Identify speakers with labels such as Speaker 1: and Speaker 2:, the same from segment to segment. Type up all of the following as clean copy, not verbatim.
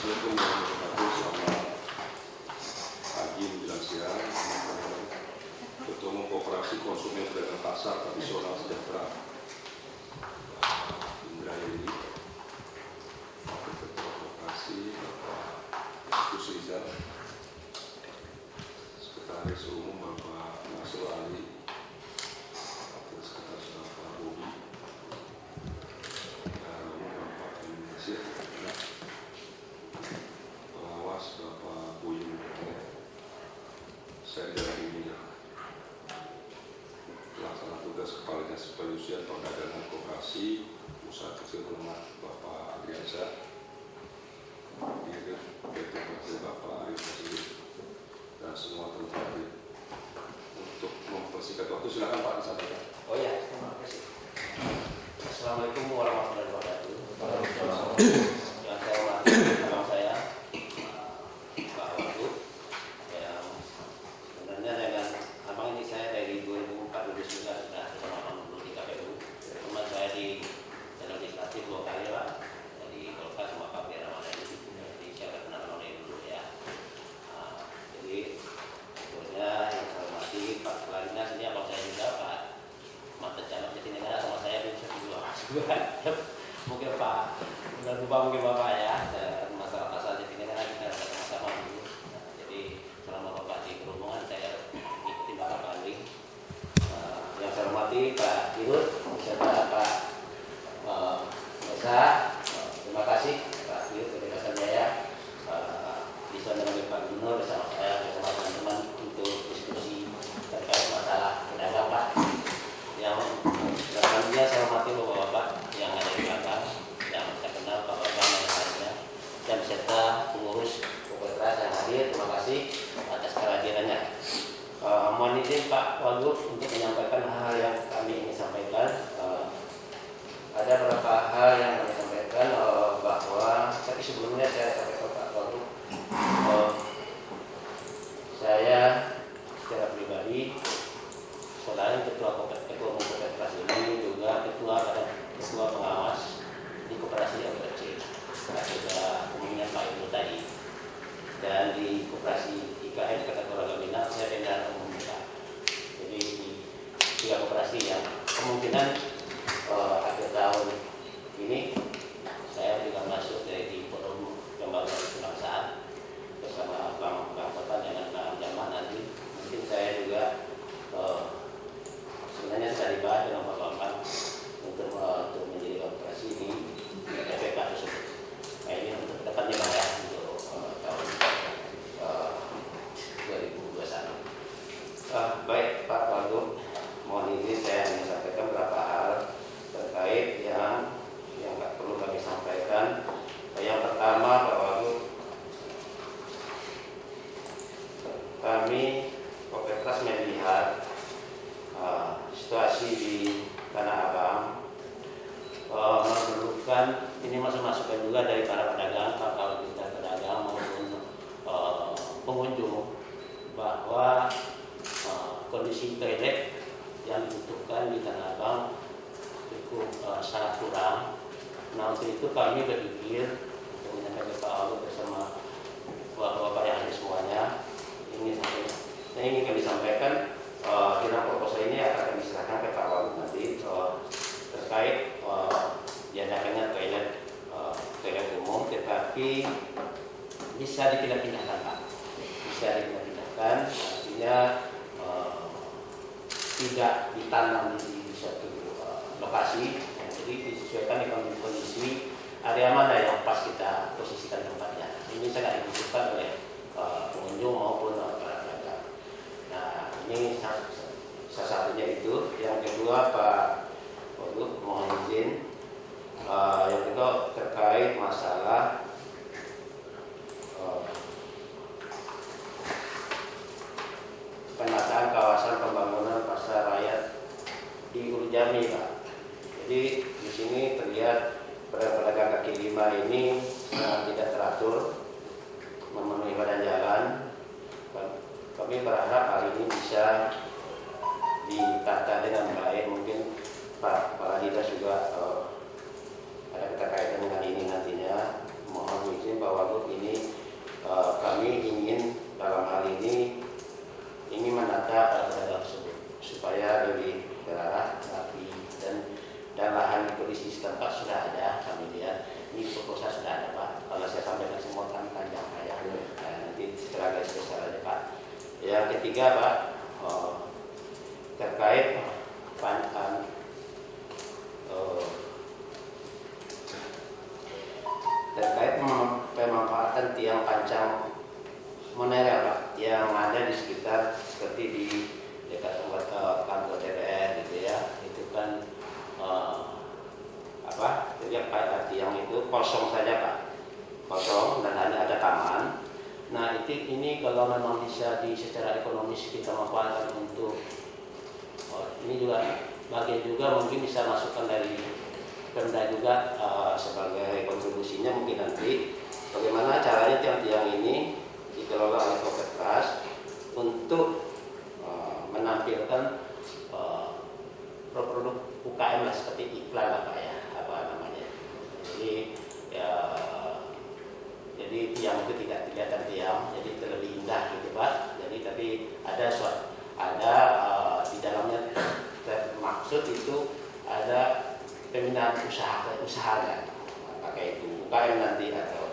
Speaker 1: Assalamualaikum warahmatullahi wabarakatuh. Selamat pagi menjelang siang. Ketua Umum Koperasi Konsumen Pedagang Pasar Tradisional Sejahtera Indra Yedi, Ketua Koperasi Bapak Gus Rizal, Sekretaris Umum Bapak Nasir Ali, Wakil Sekretaris Bapak Bobi, Bendahara Umum Bapak Emin Nasir, Pengawas Bapak Buyung, saya dari Minyak, Pelaksana Tugas Kepala Dinas Perindustrian Perdagangan Koperasi Usaha Kecil Menengah Bapak Adriansyah, Direktur PT Persil Bapak Arif Basiri, dan semua teman-teman. Untuk mempersingkat waktu, silakan Pak disampaikan.
Speaker 2: Oh ya, terima kasih. Assalamualaikum warahmatullahi wabarakatuh. Yang saya hormati abang saya, Pak Wagub, yang sebenarnya dengan abang ini saya dari 2004 sudah bersama abang dulu di KPU. Teman saya di legislatif 2 kali Pak, dari Golkar sama Pak Biar Ramadhani. Jadi saya kenal oleh dulu ya. Jadi sebetulnya yang saya hormati Pak Klarinas ini abang saya juga Pak mantan camat Jatinegara sama saya bisa juga mungkin Pak udah lupa mungkin Bapak ya, masalah-masalah Jatinegara kita sama-sama dulu. Jadi selama Bapak di perhubungan saya ikuti Bapak Banding. Yang saya hormati Pak Dirut beserta Pak Mesa, terima kasih Pak Dirut dari Pasar Jaya bisa menemui Pak Gubernur bersama saya bersama teman-teman untuk diskusi terkait masalah pedagang Pak. Yang selanjutnya saya hormati Bapak-Bapak yang ada di belakang, yang saya kenal Bapak-Bapak yang lainnya, dan beserta pengurus Koperasi yang hadir. Terima kasih atas kehadirannya. Mohon izin Pak Wagub untuk menyampaikan hal-hal yang kami ingin sampaikan. Ada beberapa hal yang kami sampaikan bahwa tapi sebelumnya saya sampaikan Pak Wagub, saya secara pribadi selain ketua umum koperasi ini juga ketua pengawas di koperasi yang kecil. Ada umumnya Pak Ibu tadi, dan di koperasi IKN Kategori Gabina saya bendahara umum Pak. Jadi di 3 koperasi yang kemungkinan akhir tahun ini saya juga masuk dari forum pembangunan kebangsaan bersama Bang Kota dengan Bang Jamal nanti. Mungkin saya juga sebenarnya sudah dibahas dengan Bapak untuk menjadi operasi di FPK tersebut. Nah, ini untuk depannya Bang ya, untuk tahun 2021. Baik Pak Wagub, mohon izin saya ingin sampaikan beberapa hal terkait yang nggak perlu kami sampaikan. Yang pertama Pak Wagub, kami Kopertas melihat situasi di Tanah Abang memerlukan ini masukan juga dari para pedagang, kalau kita pedagang maupun pengunjung, bahwa kondisi toilet yang dibutuhkan di Tanah Abang cukup sangat kurang. Nah untuk itu kami berpikir untuk menyampaikan Pak Wagub bersama bapak-bapak yang ada semuanya ingin kami sampaikan. Dalam proposal ini akan kami serahkan ke Pak Wagub nanti terkait diadakannya toilet umum, tetapi bisa dipindah-pindahkan Pak. Bisa dipindah-pindahkan, artinya tidak ditanam di suatu lokasi. Jadi disesuaikan dengan kondisi area mana yang pas kita posisikan tempatnya. Ini sangat dibutuhkan oleh pengunjung maupun para pedagang. Nah ini salah satunya itu. Yang kedua Pak Wagub mohon izin, yang kedua terkait masalah penataan kawasan pembangunan pasar rakyat di Urjami Pak. Jadi di sini terlihat pedagang kaki lima ini tidak teratur memenuhi badan jalan. Kami berharap hal ini bisa ditata dengan baik. Mungkin Pak Ladita juga ada keterkaitan dengan ini nantinya. Mohon izin Pak Wagub, ini ini menata para pedagang tersebut supaya lebih terarah, rapi, dan lahan di kondisi setempat sudah ada. Kami lihat ini proposal sudah ada Pak. Kalau saya sampaikan semua kami panjang Pak ya. Nah, nanti setelah garis besar aja Pak. Yang ketiga Pak, terkait pemanfaatan tiang pancang monorail Pak yang ada di sekitar seperti di dekat kantor DPR gitu ya. Itu kan jadi tiang itu kosong saja Pak, kosong dan hanya ada taman. Nah ini kalau memang bisa secara ekonomis kita manfaatkan untuk ini juga bagian juga mungkin bisa masukkan dari Pemda juga sebagai kontribusinya mungkin nanti bagaimana caranya tiang-tiang ini dikelola oleh Kopertras untuk menampilkan produk UKM lah seperti iklan apa ya, apa namanya. Jadi tiang itu tidak kelihatan tiang, jadi terlebih indah gitu Pak. Jadi tapi ada di dalamnya termaksud itu ada pemindahan usahanya, pakai itu UKM nanti atau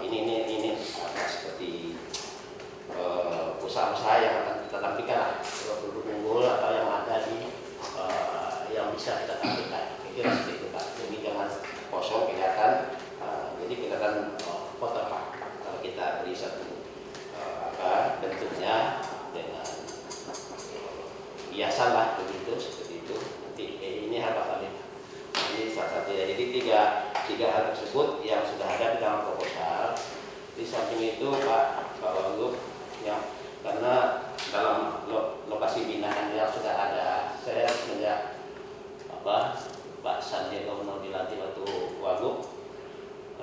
Speaker 2: ini seperti usaha-usaha yang akan kita tampilkan lah, produk unggul atau yang ada di yang bisa kita tampilkan. Kira seperti itu Pak. Jadi jangan kosong kelihatan, jadi kelihatan kotor Pak. Kalau kita beri satu bentuknya dengan hiasan lah begitu seperti itu. Nanti ini hal kali. Ini salah satu ya. Jadi tiga hal tersebut yang sudah ada di dalam proposal. Di samping itu Pak Wagub yang karena dalam lokasi binaan yang sudah ada, saya semenjak Pak Sandiaga Uno dilantik waktu Wagub,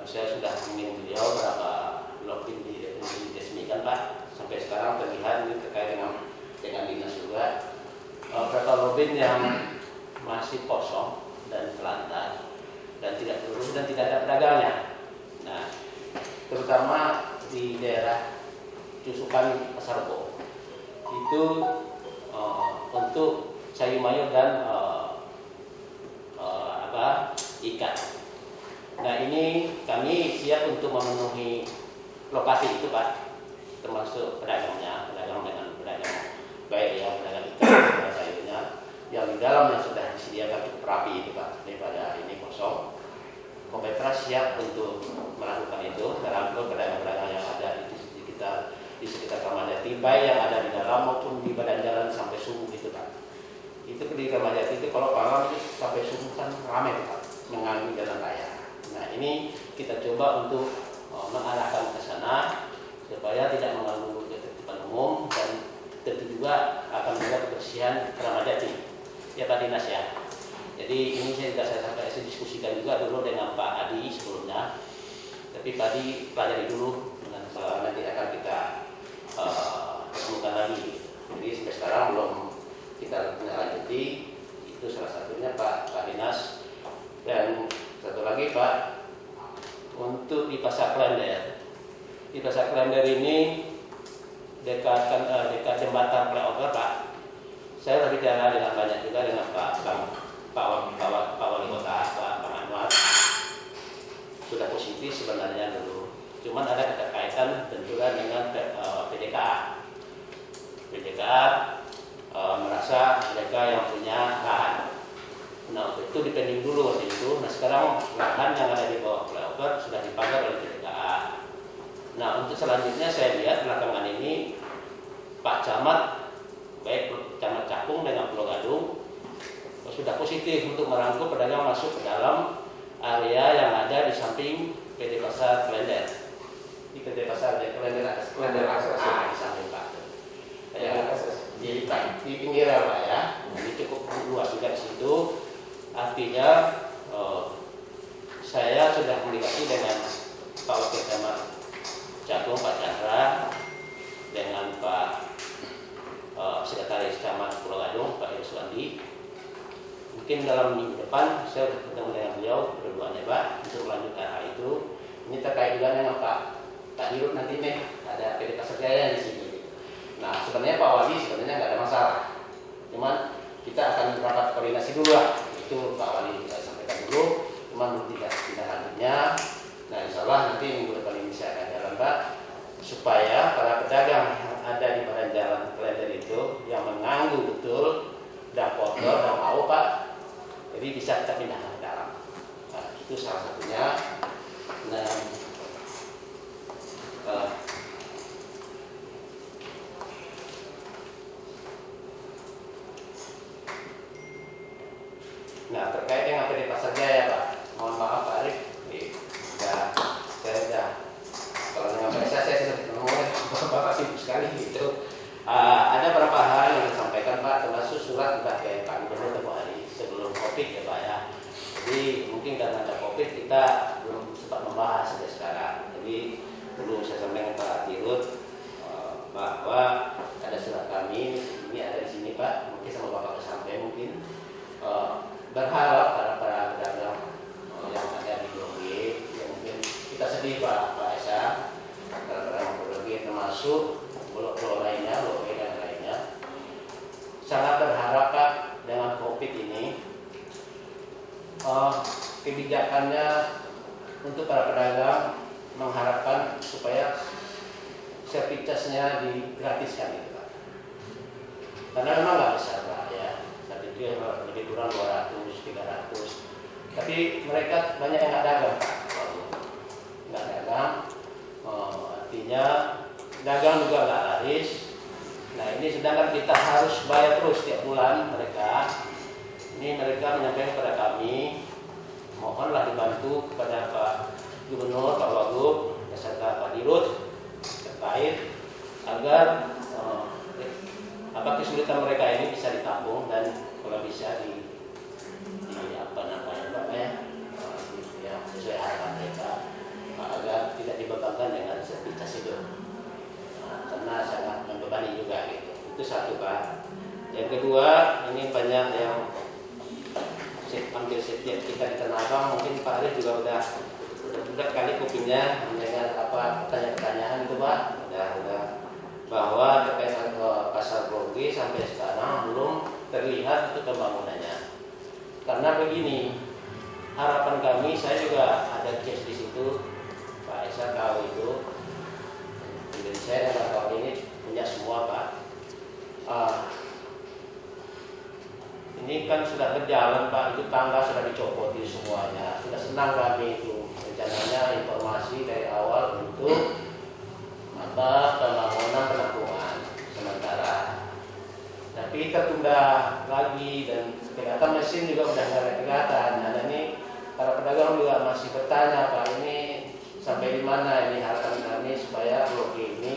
Speaker 2: saya sudah meminta beliau berapa lobby diresmikan Pak. Sampai sekarang terlihat ini terkait dengan dinas juga berapa lobby yang masih kosong dan telantar dan tidak terurus dan tidak ada pedagangnya. Nah, terutama di daerah Cusukan Pasar Rebo itu untuk sayur mayur dan ikan. Nah ini kami siap untuk memenuhi lokasi itu Pak, termasuk pedagangnya, pedagang baik ya, pedagang ikan, pedagang sayurnya yang di dalam yang sudah disediakan cukup rapi itu Pak, daripada ini kosong. Kopertras siap untuk melakukan itu dalam pedagang-pedagang yang ada di sekitar Ramadjati, baik yang ada di dalam maupun di badan jalan sampai subuh itu Pak. Itu di Ramadjati itu kalau malam itu sampai subuh kan ramai Pak, mengambil jalan raya. Nah ini kita coba untuk mengarahkan ke sana supaya tidak mengganggu ketertiban umum dan tentu juga akan menjaga kebersihan Ramadjati. Ya Pak Dinas ya. Jadi ini saya diskusikan juga dulu dengan Pak Adi sebelumnya. Tapi Pak Adi pelajari dulu, nanti akan kita temukan lagi. Jadi sampai sekarang belum kita lanjuti. Itu salah satunya Pak Dinas. Dan satu lagi Pak, untuk di Pasar Klender. Di Pasar Klender ini dekat jembatan flyover Pak. Saya sudah bicara dengan banyak juga dengan Pak Wali Kota, Pak Anwar. Sudah positif sebenarnya dulu. Cuman ada keterkaitan tentunya dengan PDKA. PDKA merasa mereka yang punya lahan. Nah itu dipending dulu waktu itu. Nah sekarang lahan yang ada di bawah flyover sudah dipagar oleh PDKA. Nah untuk selanjutnya saya lihat belakangan ini Pak Camat, baik Camat Cakung dengan Pulau Gadung sudah positif untuk merangkul pedagang masuk ke dalam area yang ada di samping PT Pasar Klender. Di PT Pasar Klender akses di samping Pak. Ya, di pinggiran Pak ya. Ini cukup luas juga di situ. Artinya saya sudah komunikasi dengan Pak Wakil Camat Cakung, Pak Chandra, dengan Pak Sekretaris Camat Pulau Gadung, Pak Yuswandi. Mungkin dalam minggu depan saya sudah bertemu dengan beliau berduanya Pak untuk melanjutkan hal itu. Ini terkait juga dengan Pak Pak Dirut nanti nih ada PD Pasar Jaya di sini. Nah sebenarnya Pak Wali sebenarnya nggak ada masalah, cuman kita akan rapat koordinasi dulu lah. Itu Pak Wali kita sampaikan dulu, cuman belum tidak lanjutnya. Nah insya Allah nanti minggu depan ini saya akan jalan Pak, supaya para pedagang yang ada di badan jalan Klender itu yang mengganggu betul dan kotor dan bau Pak, jadi bisa kita pindahkan ke dalam. Nah, itu salah satunya. Nah, nah terkait dengan PD Pasar Jaya Pak, mohon maaf Pak Arif, saya sudah kalau dengan saya sudah ketemu Bapak sibuk sekali gitu. Ada beberapa hal yang disampaikan Pak, termasuk surat sudah kayak Pak Gubernur tempoh hari sebelum COVID ya Pak ya. Jadi mungkin karena ada COVID kita belum sempat membahas sampai sekarang. Jadi perlu saya sampaikan Pak Dirut bahwa ada surat kami, ini ada di sini Pak, mungkin sama Bapak sampai mungkin berharap para pedagang yang ada di Blok G, yang mungkin kita sedih Pak Esa, para pedagang Blok G termasuk Blok lainnya, Blok B dan lainnya, sangat berharap Pak dengan COVID ini kebijakannya untuk para pedagang mengharapkan supaya service charge-nya digratiskan itu Pak. Karena memang nggak besar Pak ya, saat itu lebih kurang 200, 300. Tapi mereka banyak yang nggak dagang Pak, nggak dagang, artinya dagang juga nggak laris. Nah ini sedangkan kita harus bayar terus setiap bulan mereka. Ini mereka menyampaikan kepada kami, mohonlah dibantu kepada Pak Gubernur, Pak Wagub, beserta Pak Dirut terkait agar kesulitan mereka ini bisa ditampung dan kalau bisa di apa namanya Pak ya sesuai harapan mereka agar tidak dibebankan dengan sertifikat itu. Karena sangat membebani juga gitu. Itu satu Pak. Yang kedua, ini banyak yang hampir setiap kita di Tanah Abang, mungkin Pak Arif juga udah kali kupingnya mendengar apa pertanyaan-pertanyaan itu Pak. Udah bahwa terkait pasar Blok G sampai sekarang belum terlihat itu pembangunannya. Karena begini, harapan kami, saya juga ada case di situ, Pak Esa tahu itu. Jadi saya dan kawan ini punya semua Pak. Ini kan sudah berjalan Pak, itu tangga sudah dicopot di semuanya. Sudah senang kami itu. Rencananya informasi dari awal untuk pembangunan penampungan sementara. Tapi tertunda lagi dan kelihatan mesin juga udah nggak kelihatan. Nah ini para pedagang juga masih bertanya Pak, ini sampai di mana ini harapan kami supaya Blok G ini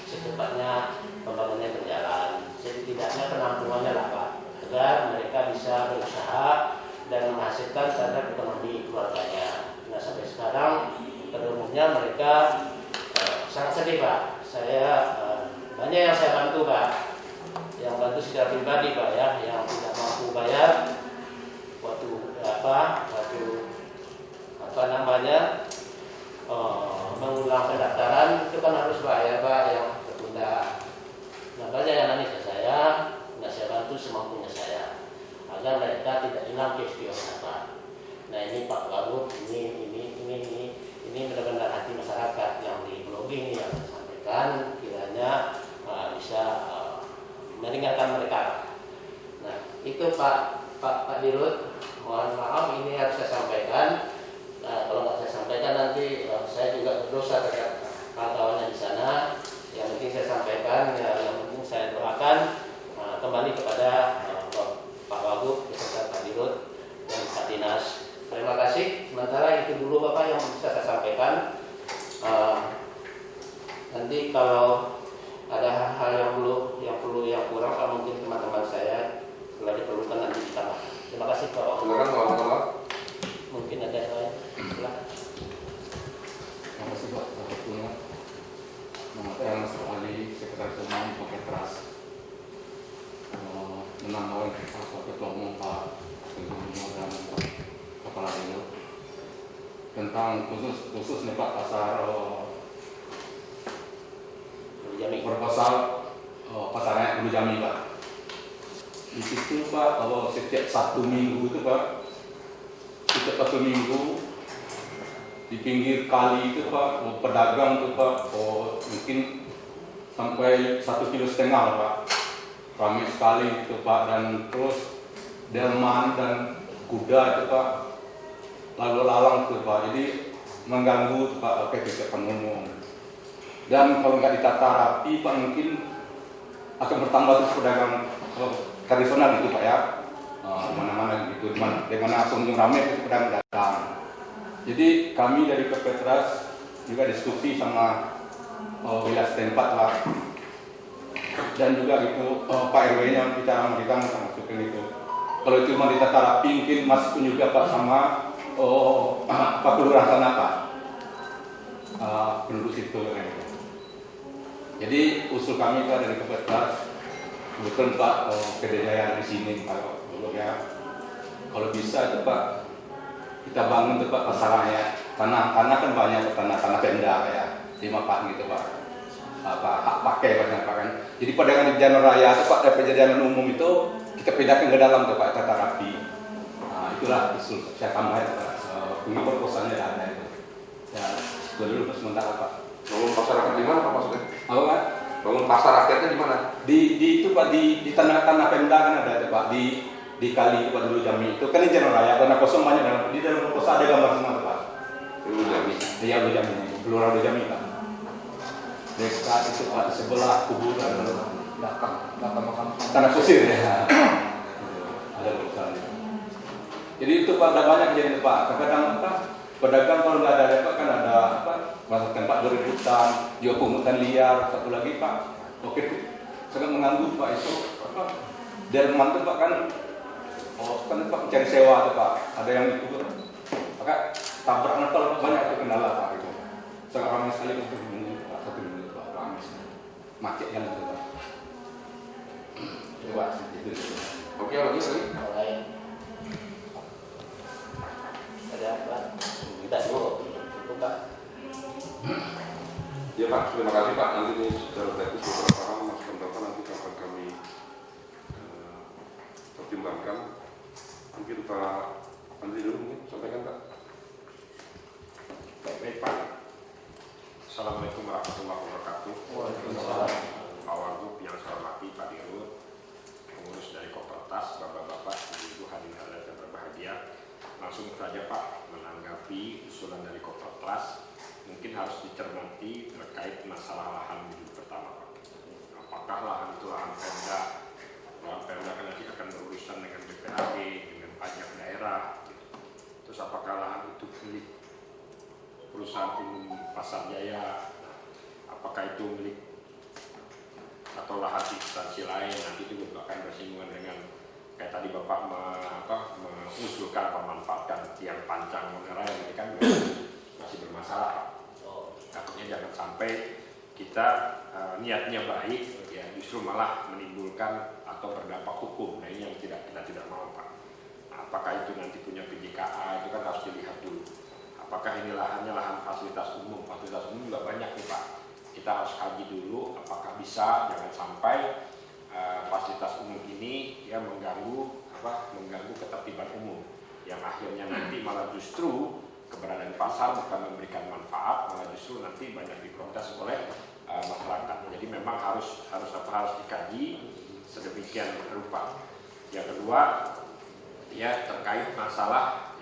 Speaker 2: secepatnya pembangunannya berjalan. Setidaknya penampungannya lah Pak, agar mereka bisa berusaha dan menghasilkan terhadap ekonomi keluarganya. Nah sampai sekarang pada umumnya mereka sangat sedih Pak. Saya banyak yang saya bantu Pak, yang bantu secara pribadi Pak ya, yang tidak mampu bayar waktu mengulang pendaftaran itu kan harus bayar Pak yang tertunda. Nah banyak yang nangis ke saya, nah saya bantu semampunya saya agar mereka tidak hilang kios-kiosnya Pak. Nah ini Pak Wagub, ini benar-benar hati masyarakat yang di Blok G ini yang saya sampaikan, kiranya bisa meringankan mereka. Nah itu Pak Dirut, mohon maaf ini harus saya sampaikan. Kalau nggak saya sampaikan nanti saya juga berdosa terhadap kawan-kawannya di sana. Yang penting saya sampaikan, yang penting saya doakan kembali kepada Pak Wagub beserta Pak Dirut dan Pak Dinas. Terima kasih. Sementara itu dulu Bapak yang bisa saya sampaikan. Nanti kalau ada hal yang kurang, kalau mungkin teman-teman saya kalau diperlukan nanti ditambah. Terima kasih Pak Wagub.
Speaker 1: Silakan Pak.
Speaker 2: Mungkin ada yang lain. Silakan.
Speaker 3: Terima kasih Pak atas waktunya. Nama saya Mas Ali, Sekretaris Umum Paket Keras. Menambahkan Pak Ketua Umum Pak Gubernur dan Kepala Dinas tentang khusus nih Pak pasar proposal pasarnya Ulu Jami Pak. Di situ Pak, kalau setiap 1 minggu itu Pak, setiap 1 minggu di pinggir kali itu Pak, pedagang itu Pak, mungkin sampai 1,5 kilo Pak, ramai sekali itu Pak, dan terus delman dan kuda itu Pak, lalu lalang itu Pak, jadi mengganggu Pak ketertiban umum. Dan kalau nggak ditata rapi Pak, mungkin akan bertambah terus pedagang tradisional itu Pak ya, mana-mana gitu, di mana pengunjung ramai itu pedagang datang. Jadi kami dari Kepetras juga diskusi sama wilayah setempat Pak, dan juga itu Pak RW-nya bicara sama kita masukin itu. Kalau cuma ditata rapi mungkin masukin juga Pak sama Pak Kelurahan sana Pak, penduduk situ gitu. Jadi usul kami Pak dari Kepetras, kebetulan Pak kedayaan di sini Pak ya, kalau bisa itu Pak kita bangun tuh Pak pasarannya, tanah kan banyak tanah Pemda ya, 5 Pak gitu Pak, hak pakai Pak kan. Jadi pedagang di jalan raya itu Pak, dari jalan umum itu kita pindahkan ke dalam tuh Pak, tata rapi. Nah, itulah usul saya tambahin Pak, ini proposalnya ada itu. Ya, dulu sementara Pak.
Speaker 1: Bangun pasar rakyat di mana Pak maksudnya?
Speaker 3: Apa Pak?
Speaker 1: Bangun pasar rakyatnya di mana?
Speaker 3: Di itu Pak, di tanah Pemda kan ada itu Pak, di kali Pak Ulu Jami itu kan ini jalan raya, tanah kosong banyak, di dalam proposal ada gambar semua Pak.
Speaker 1: Ulu Jami.
Speaker 3: Iya Ulu Jami, Kelurahan Ulu Jami Pak. Dekat itu Pak, di sebelah kuburan belakang makam tanah kusir ya. Ada proposal. Jadi itu Pak, ada banyak kejadian Pak. Kadang-kadang Pak, pedagang kalau nggak ada Pak kan ada apa? Masa tempat berebutan, juga pungutan liar, satu lagi Pak. Oke itu sangat mengganggu Pak itu apa? Delman itu Pak kan Pak mencari sewa tuh Pak, ada yang itu maka tabrakan kalau banyak itu kendala Pak itu. Sangat ramai sekali untuk menunggu Pak, 1 minggu Pak, ramai sekali. Macet kan itu Pak. Coba itu.
Speaker 1: Oke, lagi.
Speaker 2: Lain. Ada apa? Kita dulu Pak.
Speaker 1: Ya Pak, terima kasih Pak. Nanti ini secara teknis beberapa hal masukan Bapak nanti akan kami pertimbangkan. Mungkin Pak Andri dulu mungkin sampaikan Pak.
Speaker 4: Baik Pak. Assalamualaikum warahmatullahi wabarakatuh.
Speaker 2: Waalaikumsalam.
Speaker 4: Pak Wagub yang saya hormati Pak Dirut, pengurus dari Kopertas, Bapak-bapak, Ibu hadirin yang berbahagia. Langsung saja Pak, menanggapi usulan dari Kopertas, mungkin harus dicermati terkait masalah lahan dulu pertama Pak. Apakah lahan itu lahan Pemda? Lahan Pemda kan nanti akan berurusan dengan BPAD, dengan pajak daerah. Gitu. Terus apakah lahan itu milik perusahaan umum Pasar Jaya? Apakah itu milik atau lahan instansi lain? Nanti itu akan bersinggungan dengan kayak tadi Bapak mengusulkan memanfaatkan tiang pancang monorail, ini kan masih bermasalah. Takutnya jangan sampai kita niatnya baik, ya justru malah menimbulkan atau berdampak hukum. Nah ini yang kita tidak mau Pak. Nah, apakah itu nanti punya PJKA itu kan harus dilihat dulu. Apakah ini lahannya lahan fasilitas umum? Fasilitas umum juga banyak nih Pak. Kita harus kaji dulu apakah bisa, jangan sampai fasilitas umum ini ya mengganggu ketertiban umum, yang akhirnya nanti malah justru keberadaan pasar bukan memberikan manfaat, malah justru nanti banyak diprotes oleh masyarakat. Jadi memang harus dikaji sedemikian rupa. Yang kedua ya terkait masalah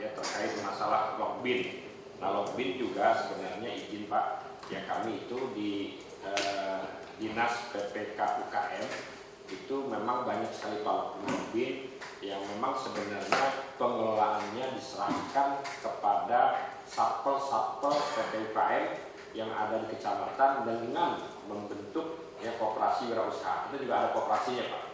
Speaker 4: logbin. Nah logbin juga sebenarnya izin Pak, ya kami itu di Dinas PPK UKM itu memang banyak sekali tolak logbin yang memang sebenarnya pengelolaannya diserahkan kepada satpol PT UKM yang ada di kecamatan dengan membentuk ya koperasi wirausaha. Itu juga ada koperasinya Pak,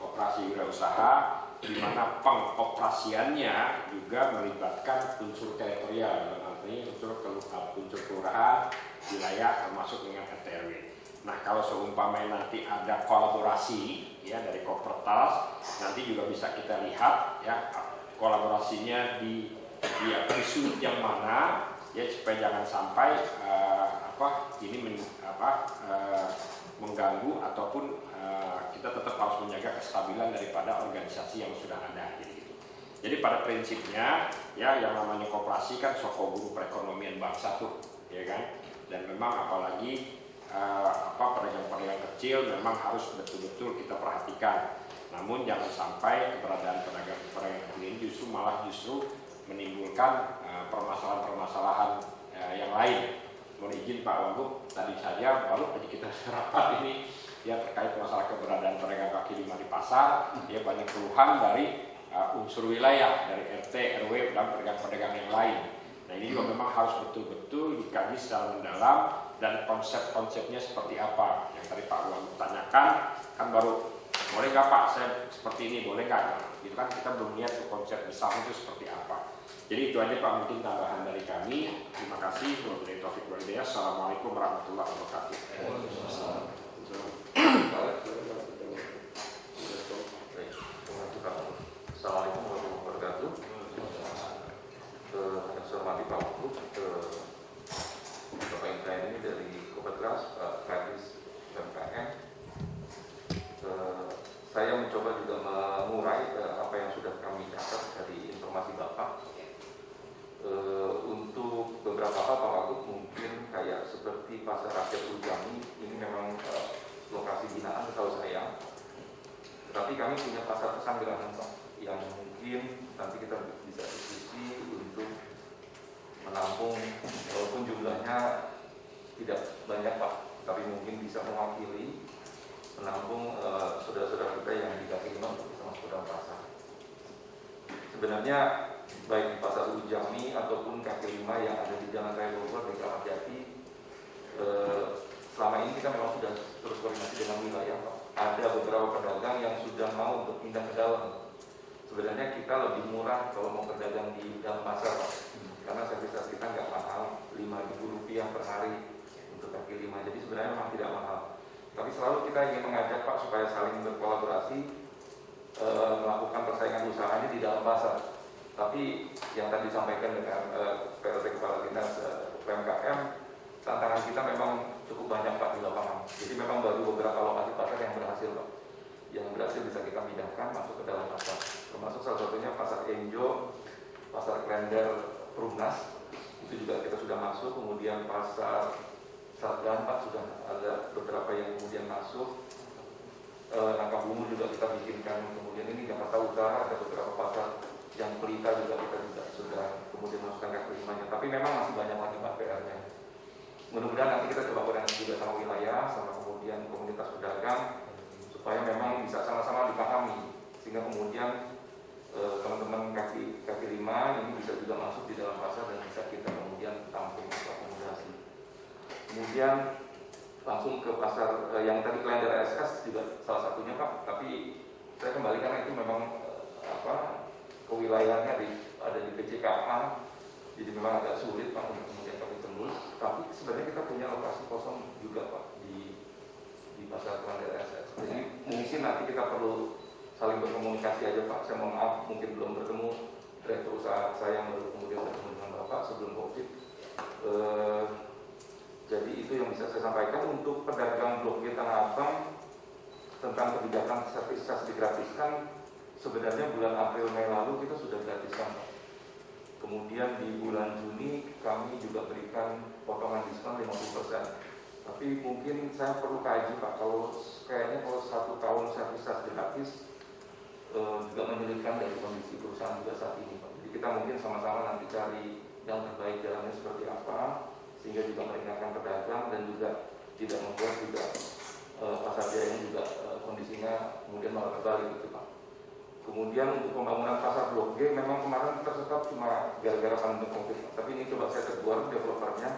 Speaker 4: koperasi wirausaha di mana pengoperasiannya juga melibatkan unsur teritorial, dalam arti unsur kelurahan, wilayah termasuk dengan RT RW. Nah kalau seumpamanya nanti ada kolaborasi ya dari Kopertas, nanti juga bisa kita lihat ya kolaborasinya di sudut yang mana ya supaya jangan sampai mengganggu ataupun kita tetap harus menjaga kestabilan daripada organisasi yang sudah ada gitu. Jadi pada prinsipnya ya yang namanya koperasi kan soko guru perekonomian bangsa tuh, ya kan. Dan memang apalagi pedagang-pedagang kecil memang harus betul-betul kita perhatikan. Namun jangan sampai keberadaan pedagang-pedagang kecil ini justru menimbulkan permasalahan-permasalahan yang lain. Mohon izin Pak Wagub, tadi saja baru aja kita rapat ini ya terkait masalah keberadaan pedagang kaki lima di pasar, ya banyak keluhan dari unsur wilayah, dari RT, RW, dan pedagang-pedagang yang lain. Nah ini juga memang harus betul-betul dikaji secara mendalam dan konsep-konsepnya seperti apa. Yang tadi Pak Wagub tanyakan, kan baru boleh nggak Pak saya seperti ini, boleh nggak? Itu kan kita belum lihat konsep besar itu seperti apa. Jadi itu aja Pak mungkin tambahan dari kami. Terima kasih. Wabillahi taufiq wal hidayah. Assalamualaikum warahmatullahi wabarakatuh.
Speaker 5: Assalamualaikum warahmatullahi wabarakatuh. Saya hormati Pak Wagub, Bapak Ibrahim ini dari Kopetras, Pak Kadis UMKM. Saya mencoba juga mengurai apa yang sudah kami catat dari informasi Bapak. Untuk beberapa hal Pak Wagub mungkin kayak seperti Pasar Rakyat Ujami ini memang lokasi binaan setahu saya. Tetapi kami punya pasar Pesanggerahan Pak, yang mungkin nanti kita bisa diskusi untuk menampung, walaupun jumlahnya tidak banyak Pak, tapi mungkin bisa mewakili menampung saudara-saudara kita yang di kaki lima untuk bisa masuk ke dalam pasar. Sebenarnya baik di pasar Ujami ataupun kaki lima yang ada di Jalan Raya Bogor di Kramat Jati, selama ini kita memang sudah terus koordinasi dengan wilayah Pak. Ada beberapa pedagang yang sudah mau untuk pindah ke dalam. Sebenarnya kita lebih murah kalau mau berdagang di dalam pasar Pak, karena service kita nggak mahal, Rp5.000 per hari untuk kaki lima. Jadi sebenarnya memang tidak mahal. Tapi selalu kita ingin mengajak Pak supaya saling berkolaborasi, melakukan persaingan usahanya di dalam pasar. Tapi yang tadi disampaikan dengan PLT Kepala Dinas UMKM, tantangan kita memang cukup banyak Pak di lapangan. Jadi memang baru beberapa lokasi pasar yang berhasil Pak, yang berhasil bisa kita pindahkan masuk ke dalam pasar. Termasuk salah satunya Pasar Enjo, Pasar Klender Perumnas, itu juga kita sudah masuk. Kemudian Pasar Sardan Pak sudah ada beberapa yang kemudian masuk. Nangka Bungu juga kita bikinkan. Kemudian ini Jakarta Utara ada beberapa pasar yang Pelita juga kita juga sudah kemudian masukkan kaki limanya. Tapi memang masih banyak lagi Pak PR-nya. Mudah-mudahan nanti kita coba koordinasi juga sama wilayah, sama kemudian komunitas pedagang, supaya memang bisa sama-sama dipahami, sehingga kemudian teman-teman kaki lima ini bisa juga masuk di dalam pasar dan bisa kita kemudian tampung atau akomodasi. Kemudian langsung ke pasar yang tadi Klender SS juga salah satunya Pak, tapi saya kembali karena itu memang kewilayahannya ada di PCKA, jadi memang agak sulit Pak untuk kemudian kami tembus. Tapi sebenarnya kita punya lokasi kosong juga Pak di pasar Klender SS. Jadi mungkin nanti kita perlu saling berkomunikasi aja Pak. Saya mohon maaf mungkin belum bertemu direktur usaha saya yang baru kemudian bertemu dengan Bapak sebelum COVID. Jadi itu yang bisa saya sampaikan. Untuk pedagang Blok G Tanah Abang tentang kebijakan servis cas digratiskan, sebenarnya bulan April Mei lalu kita sudah gratiskan Pak. Kemudian di bulan Juni kami juga berikan potongan diskon 50%. Tapi mungkin saya perlu kaji Pak, kayaknya kalau 1 tahun servis cas gratis juga menyulitkan dari kondisi perusahaan juga saat ini Pak. Jadi kita mungkin sama-sama nanti cari yang terbaik jalannya seperti apa, sehingga juga meringankan pedagang dan juga tidak membuat juga pasar jaya ini juga kondisinya kemudian malah terbalik gitu Pak. Kemudian untuk pembangunan pasar Blok G memang kemarin kita tetap cuma gara-gara pandemi COVID, tapi ini coba saya tegur developernya,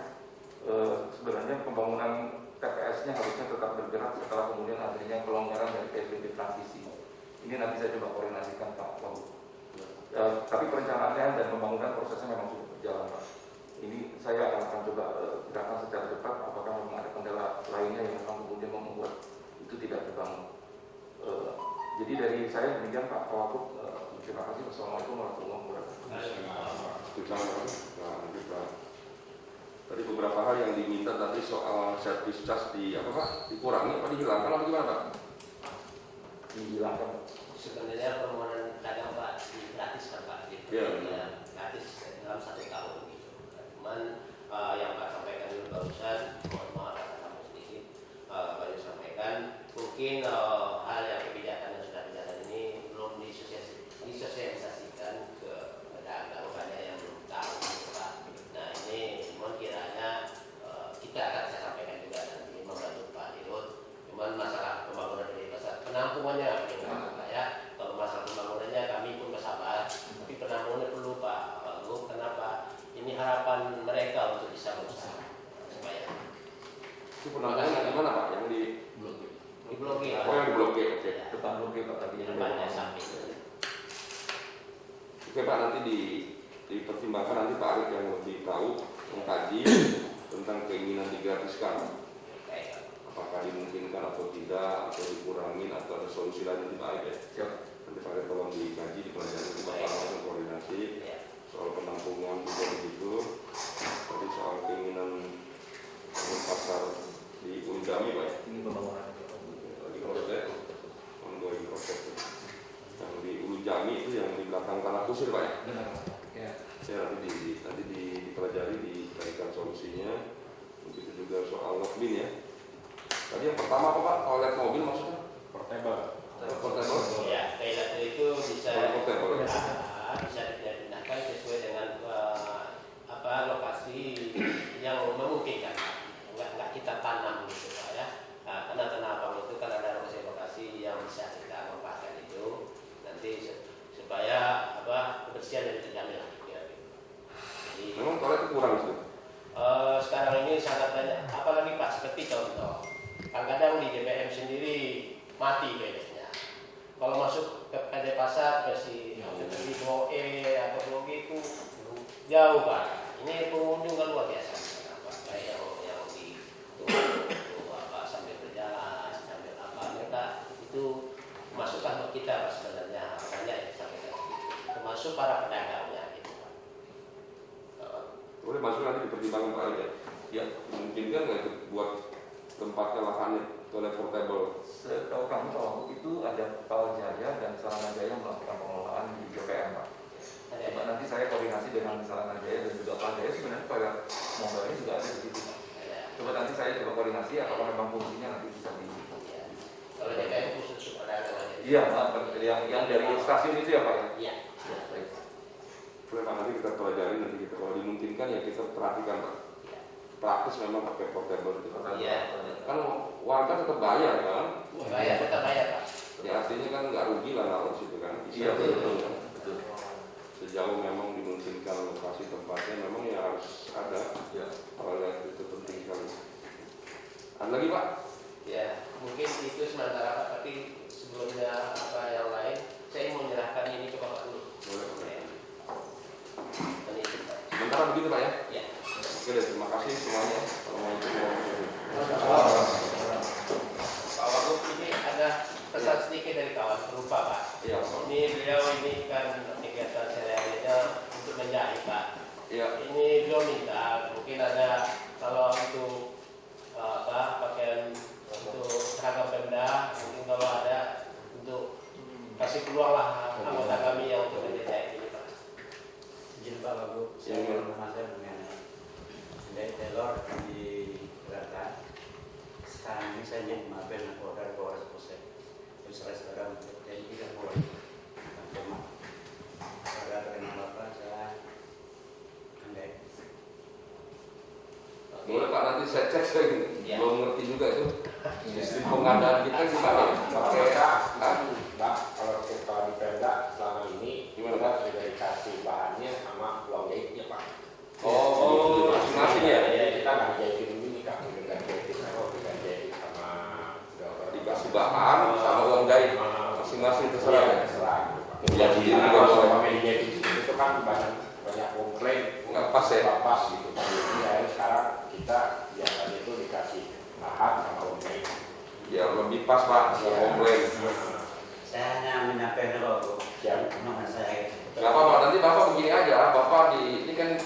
Speaker 5: sebenarnya pembangunan TPS-nya harusnya tetap bergerak setelah kemudian adanya pelonggaran dari PSBB transisi. Ini nanti saya coba koordinasikan Pak Wagub. Tapi perencanaannya dan pembangunan prosesnya memang sudah berjalan Pak. Ini saya akan coba gerakan secara cepat, apakah memang ada kendala lainnya yang memang kemudian membuat itu tidak terbangun. Jadi dari saya demikian Pak Wagub. Terima kasih. Wassalamualaikum warahmatullahi wabarakatuh.
Speaker 1: Tadi beberapa hal yang diminta tadi soal service charge di apa Pak? Dikurangi apa dihilangkan atau gimana Pak?
Speaker 5: Dihilangkan.
Speaker 2: Sebenarnya permohonan kadang Pak digratiskan Pak, gitu.
Speaker 1: Iya.
Speaker 2: Ya, gratis dalam 1 tahun gitu. Cuman yang Pak sampaikan dulu barusan, mohon maaf kata kamu sedikit, baru sampaikan mungkin hal yang kebijakan yang sudah dijalan ini belum disosialisasikan ke pedagang banyak yang belum tahu gitu, Pak. Nah ini mohon kiranya kita akan saya sampaikan juga nanti membantu Pak Dirut. Cuman masalah pembangunan dari pasar penampungannya Pak ya. Kalau masalah pembangunannya kami pun bersabar, tapi penampungannya perlu Pak. Lalu kenapa? Ini harapan mereka untuk bisa berusaha supaya
Speaker 1: Itu penampungan di mana Pak? Yang di
Speaker 2: diblokir.
Speaker 1: Oh yang diblokir, oke.
Speaker 2: Ya,
Speaker 5: Depan blokir Pak tadi.
Speaker 2: depannya samping.
Speaker 1: Oke Pak, nanti dipertimbangkan nanti Pak Arif yang lebih tahu mengkaji tentang keinginan digratiskan.
Speaker 2: Kayak
Speaker 1: Apakah dimungkinkan atau tidak, atau dikurangin, atau ada solusi lain nanti Pak Arif ya.
Speaker 5: Siap.
Speaker 1: Nanti Pak Arif tolong dikaji, dipelajari, nanti Bapak langsung koordinasi.
Speaker 2: ya.
Speaker 1: Soal penampungan juga begitu. Tadi soal keinginan pasar di Unjami Pak ya.
Speaker 5: Ini pembangunan.
Speaker 1: Lagi proses, ongoing proses. Yang di Ulu Jami itu yang di belakang tanah kusir Pak ya.
Speaker 5: Benar. Ya.
Speaker 1: Ya nanti dipelajari, dicarikan solusinya. Begitu juga soal lockbin ya. Tadi yang pertama apa Pak? Toilet mobil maksudnya?
Speaker 4: Portable.
Speaker 1: Portable.
Speaker 2: Ya, toilet itu bisa
Speaker 1: Portable.
Speaker 2: bisa dipindahkan sesuai dengan lokasi yang memungkinkan. Enggak kita tanam gitu Pak ya. Nah, karena tanah abang itu kan ada lokasi yang bisa kita manfaatkan itu nanti supaya kebersihan dari terjamin lah. Jadi
Speaker 1: Memang toilet itu kurang itu.
Speaker 2: sekarang ini sangat banyak, apalagi Pak seperti contoh, kadang-kadang di DPM sendiri mati toiletnya. Kalau masuk ke PD Pasar kasih seperti Blok E atau Blok G itu jauh Pak. Ini pengunjung kan luar biasa. Pak. Kayak yang di sambil berjalan, sambil mereka itu masukkan ke kita Pak sebenarnya banyak yang sampai termasuk para pedagangnya gitu Pak.
Speaker 1: Boleh masuk nanti dipertimbangkan Pak Arif ya. Ya, memungkinkan nggak itu buat tempatnya lahannya toilet portable?
Speaker 5: Setahu kami kalau itu ada Pawal Jaya dan Sarana Jaya melakukan pengelolaan di DPM Pak. Coba nanti saya koordinasi dengan Sarana Jaya dan juga Pawal Jaya, sebenarnya toilet mobile ini juga ada di situ. Coba nanti saya coba koordinasi apakah memang fungsinya nanti bisa di.
Speaker 2: Kalau DPM khusus pedagang.
Speaker 5: Iya Pak, yang dari stasiun itu ya Pak ya.
Speaker 2: Iya.
Speaker 5: Ya, baik.
Speaker 1: Boleh Pak, nanti kita pelajari, nanti kita kalau dimungkinkan ya kita perhatikan Pak. Praktis memang pakai portable itu.
Speaker 2: Iya.
Speaker 1: Kan warga tetap bayar kan?
Speaker 2: Bayar tetap bayar Pak.
Speaker 1: Ya artinya kan nggak rugi lah naruh situ kan?
Speaker 5: Iya betul.
Speaker 1: Betul. Sejauh memang dimungkinkan lokasi tempatnya memang ya harus ada.
Speaker 5: Ya.
Speaker 1: Toilet itu penting sekali. Ada lagi Pak?
Speaker 2: Ya, mungkin itu sementara Pak, tapi sebelumnya yang lain, saya mau menyerahkan ini ke Bapak dulu.
Speaker 1: Boleh.
Speaker 2: Dan itu Pak.
Speaker 1: Sementara begitu Pak ya?
Speaker 2: Ya.
Speaker 1: Oke deh, terima kasih semuanya. Assalamualaikum warahmatullahi
Speaker 2: Pak Wagub, ini ada pesan sedikit dari kawan berupa Pak.
Speaker 1: Iya.
Speaker 2: Ini beliau ini kan kegiatan sehari-harinya untuk menjahit Pak.
Speaker 1: Iya.
Speaker 2: Ini beliau minta mungkin ada kalau untuk pakaian untuk seragam Pemda, mungkin kalau ada untuk kasih peluang lah anggota kami yang untuk menjahit ini Pak.
Speaker 6: Izin Pak Wagub, saya bermasalah dengan dari Taylor di Jakarta. Sekarang ini saya jadi mabel order Polres Polsek. Saya sekarang jadi 3 bulan. Saudara dengan Bapak saya andai.
Speaker 1: Boleh Pak, nanti saya cek saya
Speaker 2: Ya.
Speaker 1: belum ngerti juga itu sistem pengadaan kita gimana? Pakai
Speaker 4: Mbak, kalau kita di Pemda selama ini
Speaker 1: Gimana,
Speaker 4: kita
Speaker 1: Pak?
Speaker 4: sudah dikasih bahannya sama uang jahitnya Pak.
Speaker 1: Oh, masing-masing ya?
Speaker 4: Kita nggak jahitin ini Kak, kita jahitin sama kita jahit sama
Speaker 1: Dikasih bahan sama uang jahit masing-masing terserah ya?
Speaker 4: terserah gitu Pak.
Speaker 1: Mau jahitin
Speaker 4: Karena
Speaker 1: juga
Speaker 4: kalau
Speaker 1: boleh.
Speaker 4: sama media itu kan banyak komplain
Speaker 1: Nggak pas ya?
Speaker 4: nggak pas gitu. Ya sekarang kita biasanya itu dikasih bahan sama uang jahit.
Speaker 1: Ya lebih pas Pak, nggak komplain.
Speaker 6: Saya hanya menyampaikan Wagub.
Speaker 4: Siap.
Speaker 6: Mohon saya.
Speaker 1: Nggak apa-apa, nanti Bapak begini aja, Bapak ini kan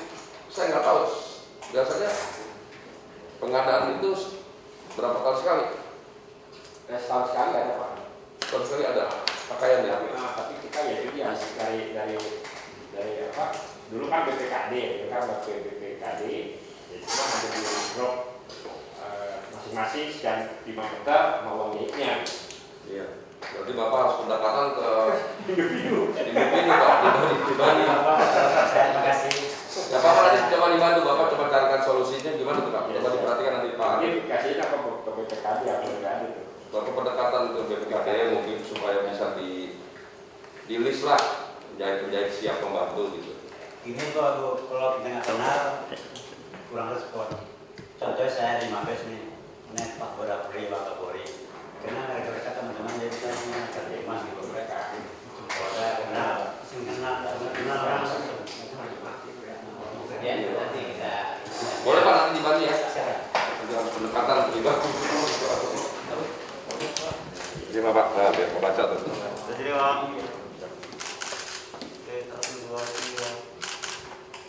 Speaker 1: saya nggak tahu, biasanya
Speaker 7: pengadaan itu berapa kali sekali?
Speaker 4: Setahun sekali ada Pak.
Speaker 7: Setahun sekali ada pakaian ya?
Speaker 4: Nah, tapi kita ya itu ya dari apa? Dulu kan BPKD, itu kan waktu BPKD, ya cuma ada di drop masing-masing dan 5 meter mau miliknya.
Speaker 7: Iya. Berarti Bapak harus pendekatan ke
Speaker 4: Individu.
Speaker 7: individu Pak, dibanding.
Speaker 6: Terima kasih.
Speaker 7: Ya Bapak nanti coba dibantu, Bapak coba carikan solusinya gimana tuh Pak? Coba diperhatikan nanti Pak.
Speaker 4: Mungkin kasihnya ke BPKD atau BPKD itu.
Speaker 7: Bapak pendekatan ke BPKD mungkin supaya bisa di list lah penjahit siap membantu gitu.
Speaker 6: Ini kalau kita nggak kenal kurang respon. Contohnya saya di Mabes nih, net Pak Borapuri, Pak Kapolri. Karena mereka teman-teman jadi saya punya terima gitu mereka. Kalau saya kenal langsung. Kemudian nanti kita
Speaker 7: Boleh Pak nanti dibantu ya. Dengan pendekatan pribadi. Terima Pak, nah, biar membaca tuh.
Speaker 6: jadi Bang.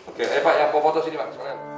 Speaker 7: Oke, Pak yang foto sini Pak sekalian.